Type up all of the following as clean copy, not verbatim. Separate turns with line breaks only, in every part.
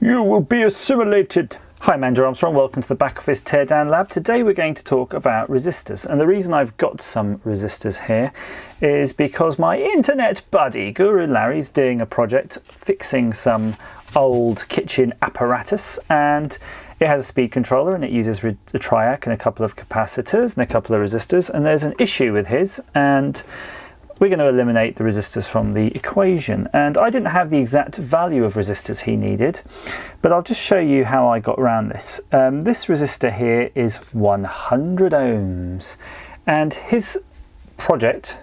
You will be assimilated. Hi, I'm Andrew Armstrong. Welcome to the back office teardown lab. Today we're going to talk about resistors, and the reason I've got some resistors here is because my internet buddy Guru Larry's doing a project fixing some old kitchen apparatus, and it has a speed controller and it uses a triac and a couple of capacitors and a couple of resistors, and there's an issue with his, and we're going to eliminate the resistors from the equation. And I didn't have the exact value of resistors he needed, but I'll just show you how I got around this. This resistor here is 100 ohms, and his project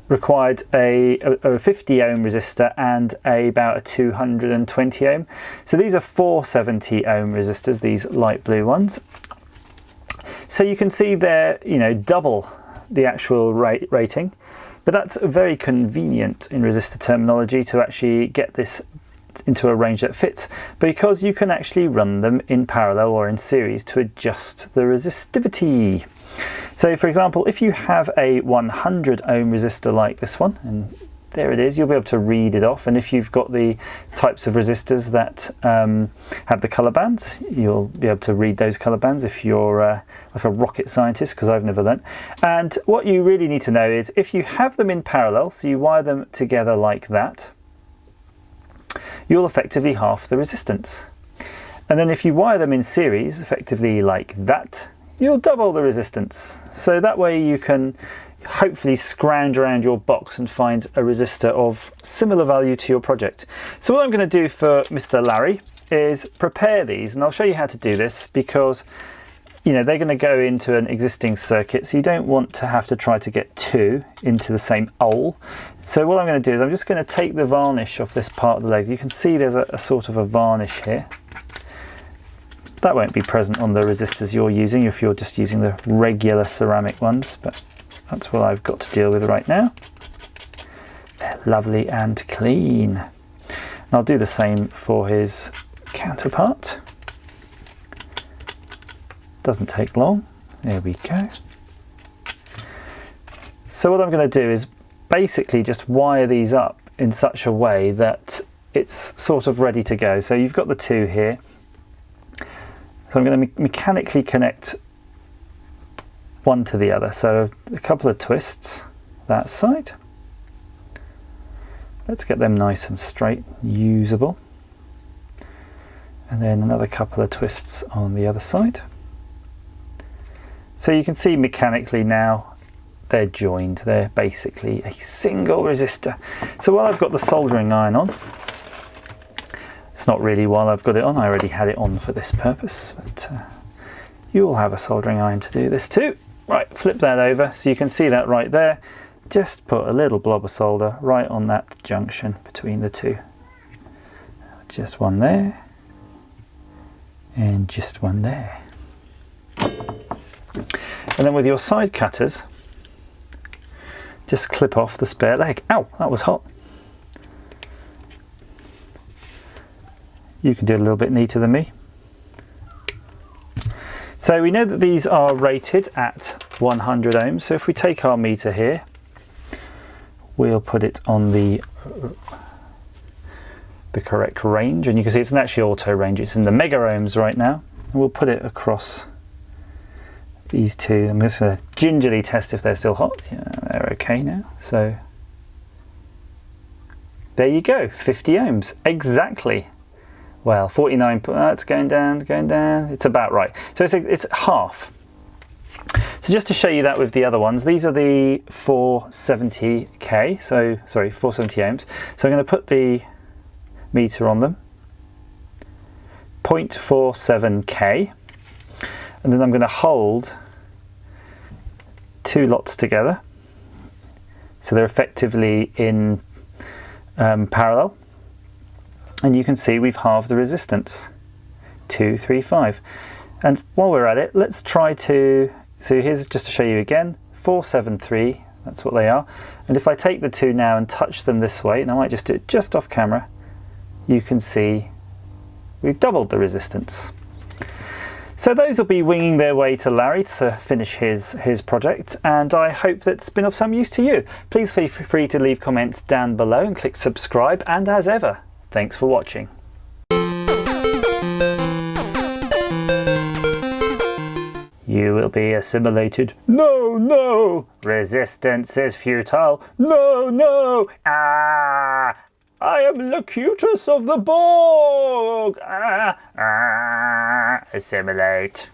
required a 50 ohm resistor and about a 220 ohm. So these are 470 ohm resistors, these light blue ones. So you can see they're, double the actual rating. But that's very convenient in resistor terminology to actually get this into a range that fits, because you can actually run them in parallel or in series to adjust the resistivity. So for example, if you have a 100 ohm resistor like this one, and there it is, you'll be able to read it off, and if you've got the types of resistors that have the colour bands, you'll be able to read those colour bands if you're like a rocket scientist, because I've never learnt. And what you really need to know is if you have them in parallel, so you wire them together like that, you'll effectively half the resistance. And then if you wire them in series, effectively like that, you'll double the resistance. So that way you can hopefully scrounge around your box and find a resistor of similar value to your project. So what I'm going to do for Mr. Larry is prepare these, and I'll show you how to do this, because they're going to go into an existing circuit, so you don't want to have to try to get two into the same hole. So what I'm going to do is I'm just going to take the varnish off this part of the leg. You can see there's a sort of a varnish here. That won't be present on the resistors you're using if you're just using the regular ceramic ones, but that's what I've got to deal with right now. They're lovely and clean. And I'll do the same for his counterpart. Doesn't take long. There we go. So what I'm going to do is basically just wire these up in such a way that it's sort of ready to go. So you've got the two here. So I'm going to mechanically connect one to the other. So a couple of twists that side. Let's get them nice and straight, usable. And then another couple of twists on the other side. So you can see mechanically now they're joined. They're basically a single resistor. So while I've got the soldering iron on, it's not really while I've got it on, I already had it on for this purpose, but you will have a soldering iron to do this too. Right, flip that over so you can see that right there. Just put a little blob of solder right on that junction between the two. Just one there, and just one there. And then with your side cutters, just clip off the spare leg. Ow, that was hot. You can do it a little bit neater than me. So we know that these are rated at 100 ohms. So if we take our meter here, we'll put it on the correct range. And you can see it's actually auto range. It's in the mega ohms right now. And we'll put it across these two. I'm just going to gingerly test if they're still hot. Yeah, they're okay now. So there you go, 50 ohms, exactly. Well, 49, it's going down, it's about right. So it's half. So just to show you that with the other ones, these are the 470K, so sorry, 470 ohms. So I'm going to put the meter on them, 0.47K, and then I'm going to hold two lots together. So they're effectively in parallel. And you can see we've halved the resistance, 235. And while we're at it, let's try to, so here's just to show you again, 473, that's what they are. And if I take the two now and touch them this way, and I might just do it just off camera, you can see we've doubled the resistance. So those will be winging their way to Larry to finish his project, and I hope that's been of some use to you. Please feel free to leave comments down below and click subscribe, and as ever, thanks for watching. You will be assimilated. No, no! Resistance is futile. No, no! Ah! I am Locutus of the Borg! Ah! Ah! Assimilate.